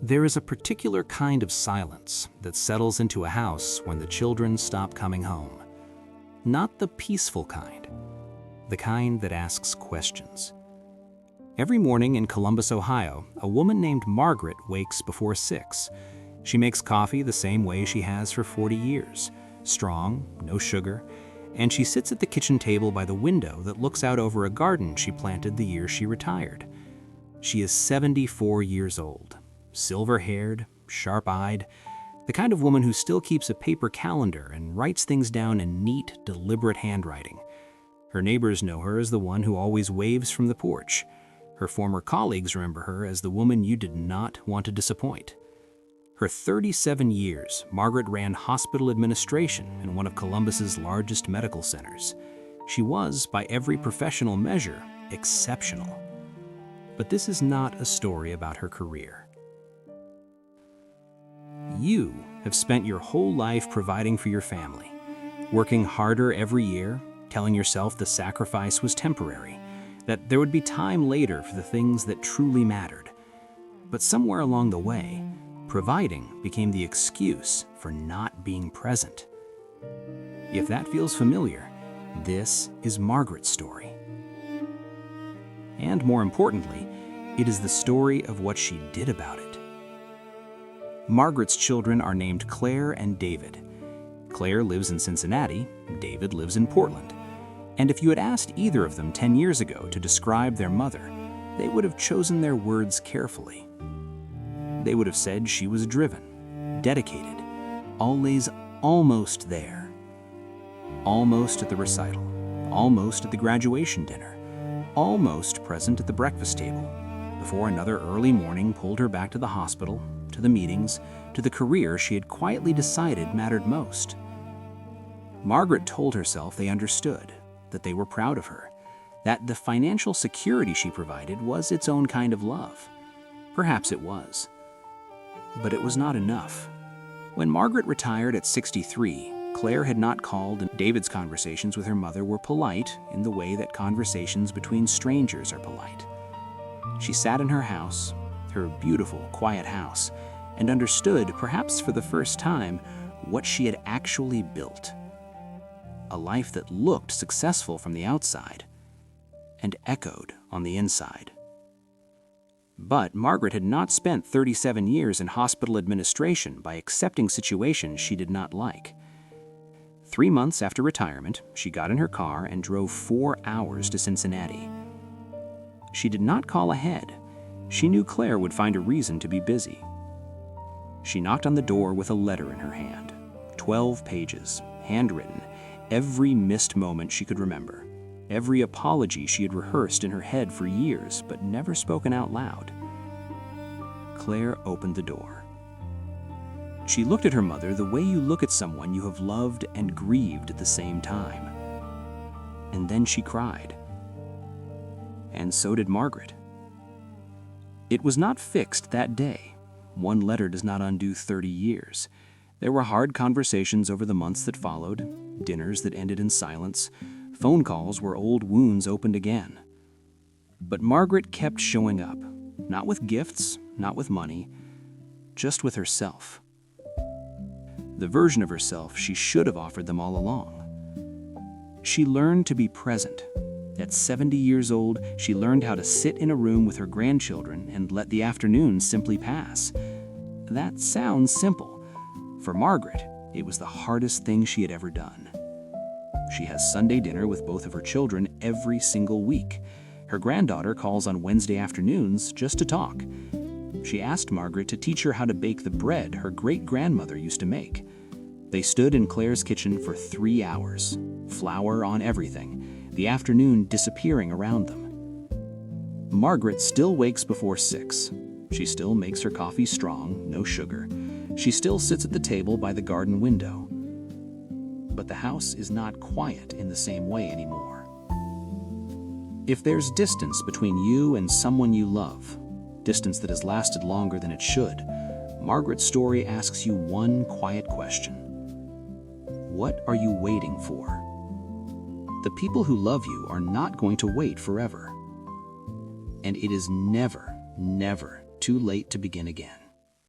There is a particular kind of silence that settles into a house when the children stop coming home. Not the peaceful kind, the kind that asks questions. Every morning in Columbus, Ohio, a woman named Margaret wakes before 6. She makes coffee the same way she has for 40 years, strong, no sugar, and she sits at the kitchen table by the window that looks out over a garden she planted the year she retired. She is 74 years old, silver-haired, sharp-eyed, the kind of woman who still keeps a paper calendar and writes things down in neat, deliberate handwriting. Her neighbors know her as the one who always waves from the porch. Her former colleagues remember her as the woman you did not want to disappoint. For 37 years, Margaret ran hospital administration in one of Columbus's largest medical centers. She was, by every professional measure, exceptional. But this is not a story about her career. You have spent your whole life providing for your family, working harder every year, telling yourself the sacrifice was temporary, that there would be time later for the things that truly mattered. But somewhere along the way, providing became the excuse for not being present. If that feels familiar, this is Margaret's story. And more importantly, it is the story of what she did about it. Margaret's children are named Claire and David. Claire lives in Cincinnati, David lives in Portland. And if you had asked either of them 10 years ago to describe their mother, they would have chosen their words carefully. They would have said she was driven, dedicated, always almost there. Almost at the recital, almost at the graduation dinner, almost present at the breakfast table, before another early morning pulled her back to the hospital, to the meetings, to the career she had quietly decided mattered most. Margaret told herself they understood, that they were proud of her, that the financial security she provided was its own kind of love. Perhaps it was. But it was not enough. When Margaret retired at 63, Claire had not called, and David's conversations with her mother were polite in the way that conversations between strangers are polite. She sat in her house, her beautiful, quiet house, and understood, perhaps for the first time, what she had actually built. A life that looked successful from the outside and echoed on the inside. But Margaret had not spent 37 years in hospital administration by accepting situations she did not like. 3 months after retirement, she got in her car and drove 4 hours to Cincinnati. She did not call ahead. She knew Claire would find a reason to be busy. She knocked on the door with a letter in her hand, 12 pages, handwritten, every missed moment she could remember, every apology she had rehearsed in her head for years but never spoken out loud. Claire opened the door. She looked at her mother the way you look at someone you have loved and grieved at the same time. And then she cried. And so did Margaret. It was not fixed that day. One letter does not undo 30 years. There were hard conversations over the months that followed, dinners that ended in silence, phone calls where old wounds opened again. But Margaret kept showing up, not with gifts, not with money, just with herself. The version of herself she should have offered them all along. She learned to be present. At 70 years old, she learned how to sit in a room with her grandchildren and let the afternoons simply pass. That sounds simple. For Margaret, it was the hardest thing she had ever done. She has Sunday dinner with both of her children every single week. Her granddaughter calls on Wednesday afternoons just to talk. She asked Margaret to teach her how to bake the bread her great-grandmother used to make. They stood in Claire's kitchen for 3 hours, flour on everything, the afternoon disappearing around them. Margaret still wakes before 6. She still makes her coffee strong, no sugar. She still sits at the table by the garden window. But the house is not quiet in the same way anymore. If there's distance between you and someone you love, distance that has lasted longer than it should, Margaret's story asks you one quiet question. What are you waiting for? The people who love you are not going to wait forever. And it is never, never too late to begin again.